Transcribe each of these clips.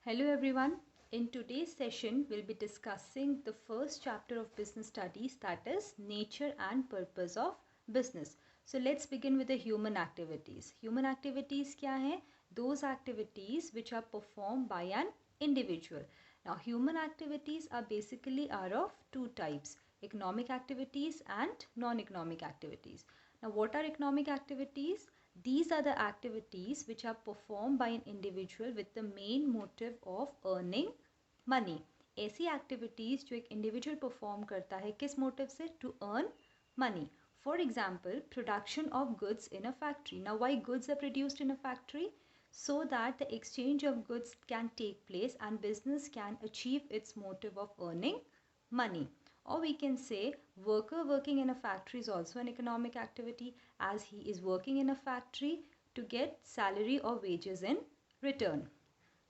Hello everyone. In today's session, we'll be discussing the first chapter of business studies, that is nature and purpose of business. So let's begin with the human activities. Human activities क्या हैं? Those activities which are performed by an individual. Now human activities are of two types, economic activities and non-economic activities. Now what are economic activities? These are the activities which are performed by an individual with the main motive of earning money. ऐसी activities जो एक individual perform करता है किस motive से? To earn money. For example, production of goods in a factory. Now why goods are produced in a factory? So that the exchange of goods can take place and business can achieve its motive of earning money. Or we can say worker working in a factory is also an economic activity, as he is working in a factory to get salary or wages in return.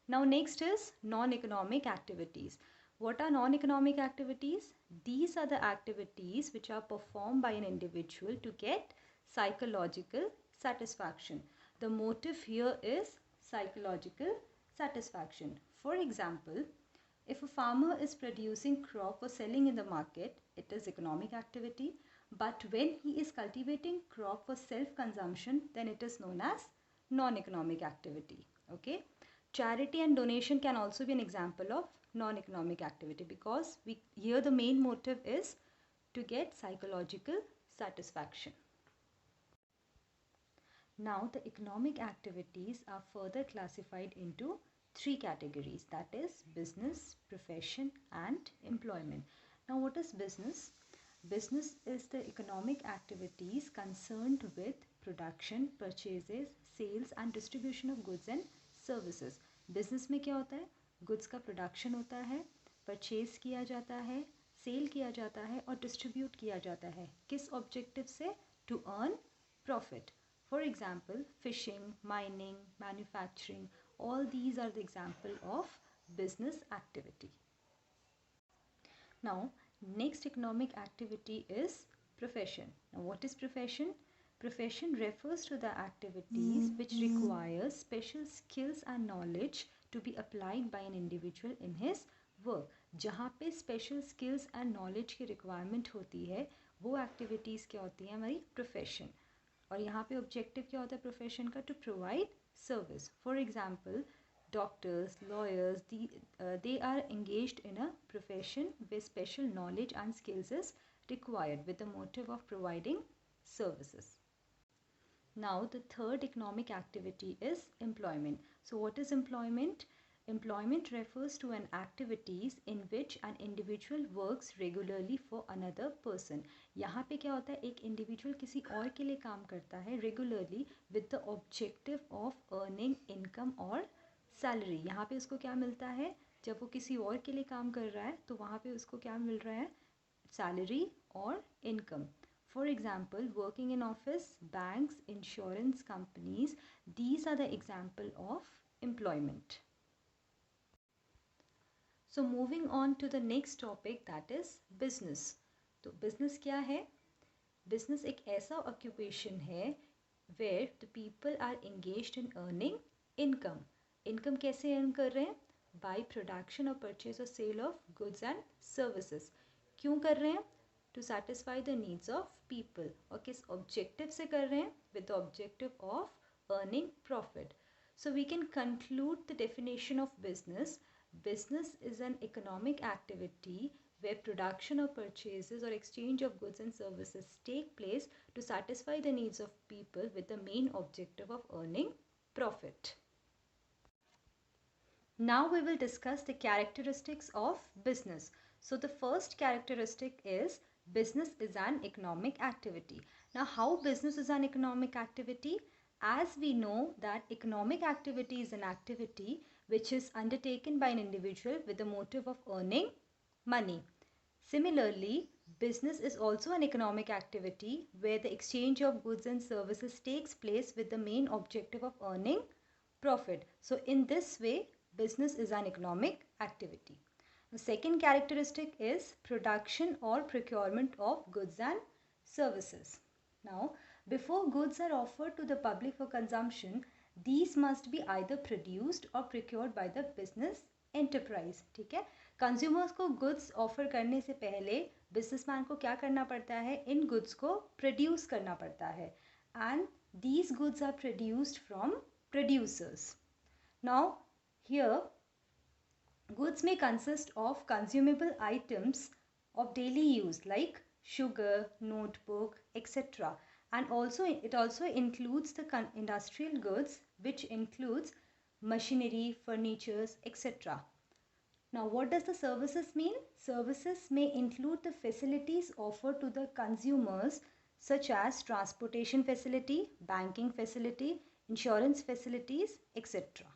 Now next is non-economic activities. What are non-economic activities? These are the activities which are performed by an individual to get psychological satisfaction. The motive here is psychological satisfaction. For example, if a farmer is producing crop for selling in the market, it is economic activity. But when he is cultivating crop for self-consumption, then it is known as non-economic activity. Okay. Charity and donation can also be an example of non-economic activity because here the main motive is to get psychological satisfaction. Now the economic activities are further classified into three categories, that is business, profession and employment. Now what is business? Business is the economic activities concerned with production, purchases, sales and distribution of goods and services. Business में क्या होता है? Goods का production होता है, purchase किया जाता है, sale किया जाता है और distribute किया जाता है. किस objective से? To earn profit. For example, fishing, mining, manufacturing, all these are the example of business activity. Now, next economic activity is profession. Now, what is profession? Profession refers to the activities which require special skills and knowledge to be applied by an individual in his work. जहाँ पे special skills and knowledge की requirement होती है, वो activities क्या होती हैं? हमारी profession. और यहाँ पे ऑब्जेक्टिव क्या होता है प्रोफेशन का? To provide service. For example doctors, lawyers, they are engaged in a profession where special knowledge and skills is required with the motive of providing services. Now the third economic activity is employment. So what is employment? Employment refers to an activities in which an individual works regularly for another person. यहाँ पे क्या होता है? एक individual किसी और के लिए काम करता है regularly with the objective of earning income और salary. यहाँ पे उसको क्या मिलता है? जब वो किसी और के लिए काम कर रहा है तो वहाँ पे उसको क्या मिल रहा है? Salary और income. For example, working in office, banks, insurance companies, these are the example of employment. So moving on to the next topic, that is business. तो business क्या है? Business एक ऐसा occupation है where the people are engaged in earning income. Income कैसे earn कर रहे हैं? By production or purchase or sale of goods and services. क्यों कर रहे हैं? To satisfy the needs of people. और किस objective से कर रहे हैं? With the objective of earning profit. So we can conclude the definition of business. Business is an economic activity where production or purchases or exchange of goods and services take place to satisfy the needs of people with the main objective of earning profit. Now we will discuss the characteristics of business. So the first characteristic is business is an economic activity. Now how business is an economic activity? As we know that economic activity is an activity which is undertaken by an individual with the motive of earning money. Similarly, business is also an economic activity where the exchange of goods and services takes place with the main objective of earning profit. So in this way, business is an economic activity. The second characteristic is production or procurement of goods and services. Now, before goods are offered to the public for consumption, These must be either produced or procured by the business enterprise. ठीक है, consumers को goods offer करने से पहले businessman को क्या करना पड़ता है, इन गुड्स को प्रोड्यूस करना पड़ता है, and these goods are produced from producers. Now here goods may consist of consumable items of daily use like sugar, notebook, etc. And also it also includes the industrial goods, which includes machinery, furnitures, etc. Now what does the services mean? Services may include the facilities offered to the consumers such as transportation facility, banking facility, insurance facilities, etc.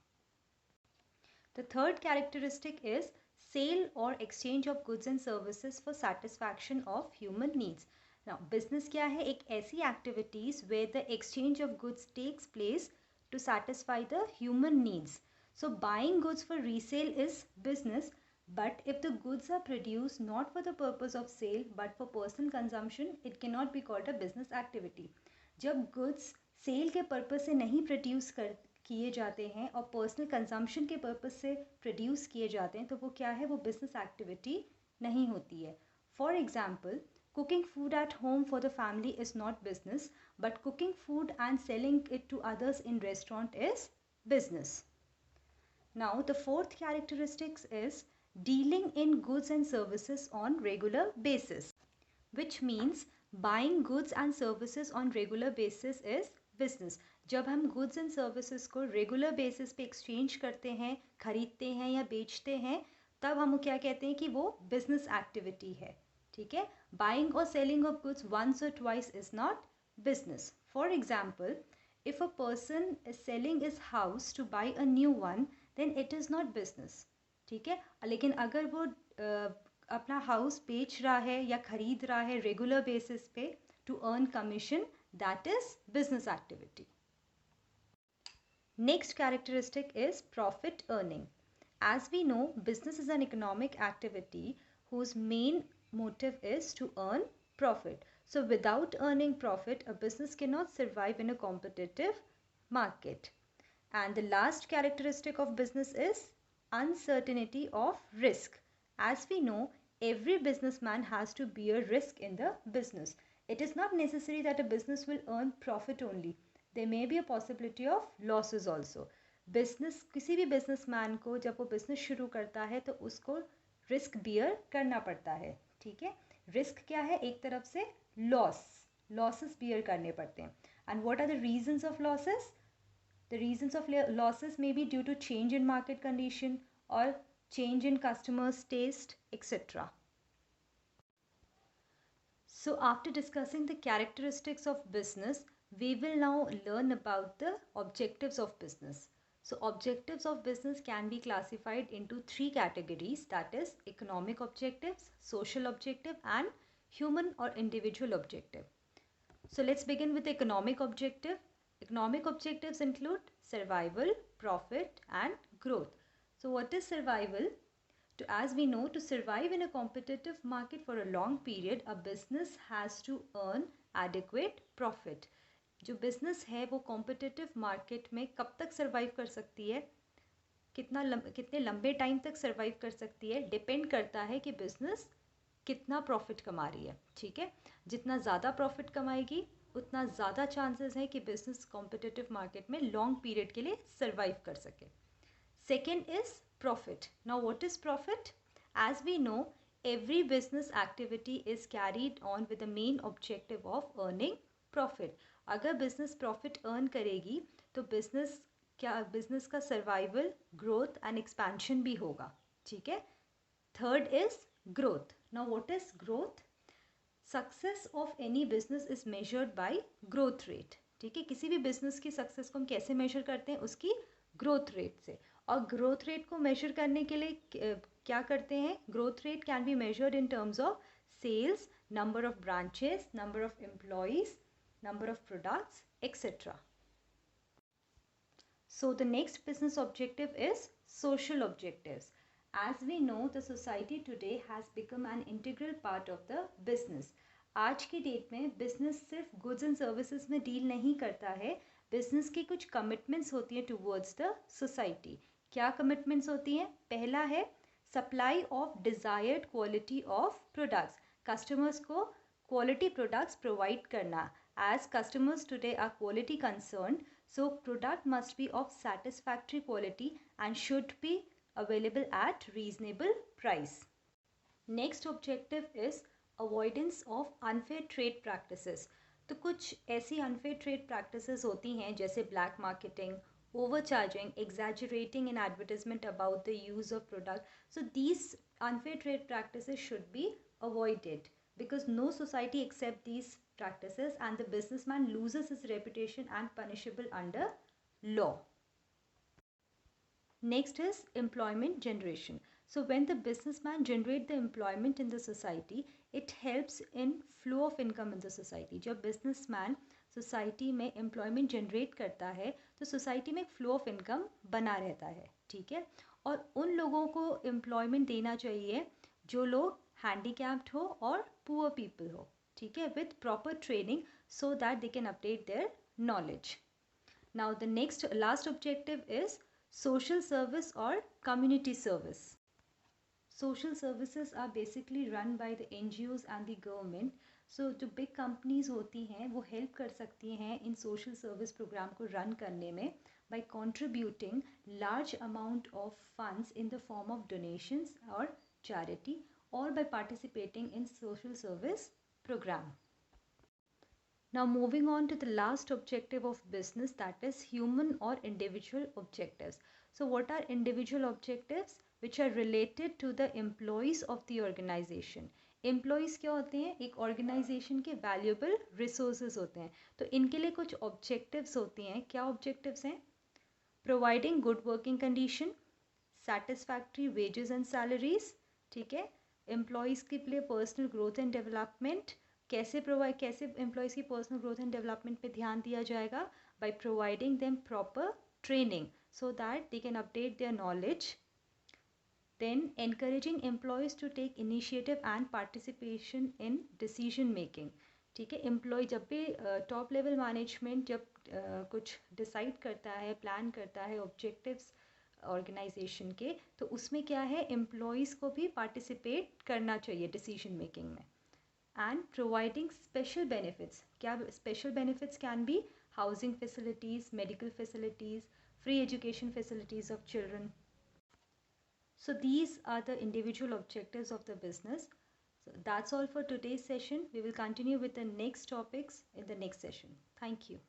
The third characteristic is sale or exchange of goods and services for satisfaction of human needs. Now, business क्या है? एक ऐसी activities where the exchange of goods takes place to satisfy the human needs. So, buying goods for resale is business, but if the goods are produced not for the purpose of sale but for personal consumption, it cannot be called a business activity. जब goods sale के purpose से नहीं produce किए जाते हैं और personal consumption के purpose से प्रोड्यूस किए जाते हैं, तो वो क्या है, वो बिजनेस एक्टिविटी नहीं होती है. For example, cooking food at home for the family is not business, but cooking food and selling it to others in restaurant is business. Now the fourth characteristics is dealing in goods and services on regular basis, which means buying goods and services on regular basis is business. जब हम goods and services को regular basis पे exchange करते हैं, खरीदते हैं या बेचते हैं, तब हम क्या कहते हैं कि वो business activity है. ठीक है, buying or selling of goods once or twice is not business. For example, if a person is selling his house to buy a new one, then it is not business. ठीक है, लेकिन अगर वो अपना house बेच रहा है या खरीद रहा है रेगुलर बेसिस पे to earn commission, that is business activity. Next characteristic is profit earning. As we know, business is an economic activity whose main motive is to earn profit. So without earning profit, a business cannot survive in a competitive market. And the last characteristic of business is uncertainty of risk. As we know, every businessman has to bear risk in the business. It is not necessary that a business will earn profit only. There may be a possibility of losses also. Business, किसी भी businessman को जब वो business शुरू करता है तो उसको रिस्क बियर करना पड़ता है. ठीक है, रिस्क क्या है, एक तरफ से लॉसेस बियर करने पड़ते हैं. And what are the reasons of losses? The reasons of losses may be due to change in market condition or change in customers' taste, etc. So after discussing the characteristics of business, we will now learn about the objectives of business. So objectives of business can be classified into three categories, that is economic objectives, social objective and human or individual objective. So let's begin with the economic objective. Economic objectives include survival, profit and growth. So what is survival? As we know, to survive in a competitive market for a long period, a business has to earn adequate profit. जो business है वो competitive market में कब तक survive कर सकती है, कितने लंबे टाइम तक सर्वाइव कर सकती है, डिपेंड करता है कि बिजनेस कितना प्रॉफिट कमा रही है. ठीक है, जितना ज़्यादा प्रॉफिट कमाएगी उतना ज़्यादा चांसेस है कि बिजनेस कॉम्पिटिटिव मार्केट में लॉन्ग पीरियड के लिए सर्वाइव कर सके. Second is profit. Now what is profit? As we know, every business activity is carried on with the main objective of earning profit. अगर बिजनेस प्रॉफिट अर्न करेगी तो business का survival, growth and expansion भी होगा. ठीक है. Third is growth. Now what is growth? Success of any business is measured by growth rate. ठीक है, किसी भी बिजनेस की सक्सेस को हम कैसे मेजर करते हैं? उसकी ग्रोथ रेट से. और ग्रोथ रेट को मेजर करने के लिए क्या करते हैं? Growth rate can be measured in terms of sales, number of branches, number of employees, number of products, etc. So the next business objective is social objectives. As we know, the society today has become an integral part of the business. आज की date में business सिर्फ goods and services में deal नहीं करता है, business की कुछ कमिटमेंट्स होती हैं टूवर्ड्स द सोसाइटी। क्या कमिटमेंट्स होती हैं? पहला है supply of desired quality of products, customers को क्वालिटी प्रोडक्ट्स प्रोवाइड करना। As customers today are quality concern, so product must be of satisfactory quality and should be available at reasonable price. Next objective is avoidance of unfair trade practices. तो कुछ ऐसी unfair trade practices होती हैं जैसे black marketing, overcharging, exaggerating in advertisement about the use of product. So these unfair trade practices should be avoided because no society accept these practices and the businessman loses his reputation and punishable under law. Next is employment generation. So when the businessman generate the employment in the society, it helps in flow of income in the society. जब businessman society में employment generate करता है तो society में flow of income बना रहता है, ठीक है। और उन लोगों को employment देना चाहिए जो लोग handicapped हो और poor people हो, ठीक है, with proper training so that they can update their knowledge. Now the next last objective is social service or community service. Social services are basically run by the NGOs and the government. So जो big companies होती हैं वो help कर सकती हैं इन social service program को run करने में by contributing large amount of funds in the form of donations or charity or by participating in social service program. Now moving on to the last objective of business, that is human or individual objectives. So what are individual objectives? Which are related to the employees of the organization. Employees क्या होते हैं? एक organization के valuable resources होते हैं, तो इनके लिए कुछ objectives होती हैं। क्या objectives हैं? Providing good working condition, satisfactory wages and salaries, ठीक है, employees के लिए personal growth and development, कैसे एम्प्लॉयज़ की पर्सनल ग्रोथ एंड डेवलपमेंट पे ध्यान दिया जाएगा? By providing them proper training so that they can update their knowledge. Then encouraging employees to take initiative and participation in decision making, ठीक है। Employ जब भी टॉप लेवल मैनेजमेंट जब कुछ डिसाइड करता है, प्लान करता है ऑब्जेक्टिव्स ऑर्गेनाइजेशन के, तो उसमें क्या है, एम्प्लॉयज़ को भी पार्टिसिपेट करना चाहिए डिसीजन मेकिंग में. And providing special benefits. Special benefits can be housing facilities, medical facilities, free education facilities of children. So these are the individual objectives of the business. So that's all for today's session. We will continue with the next topics in the next session. Thank you.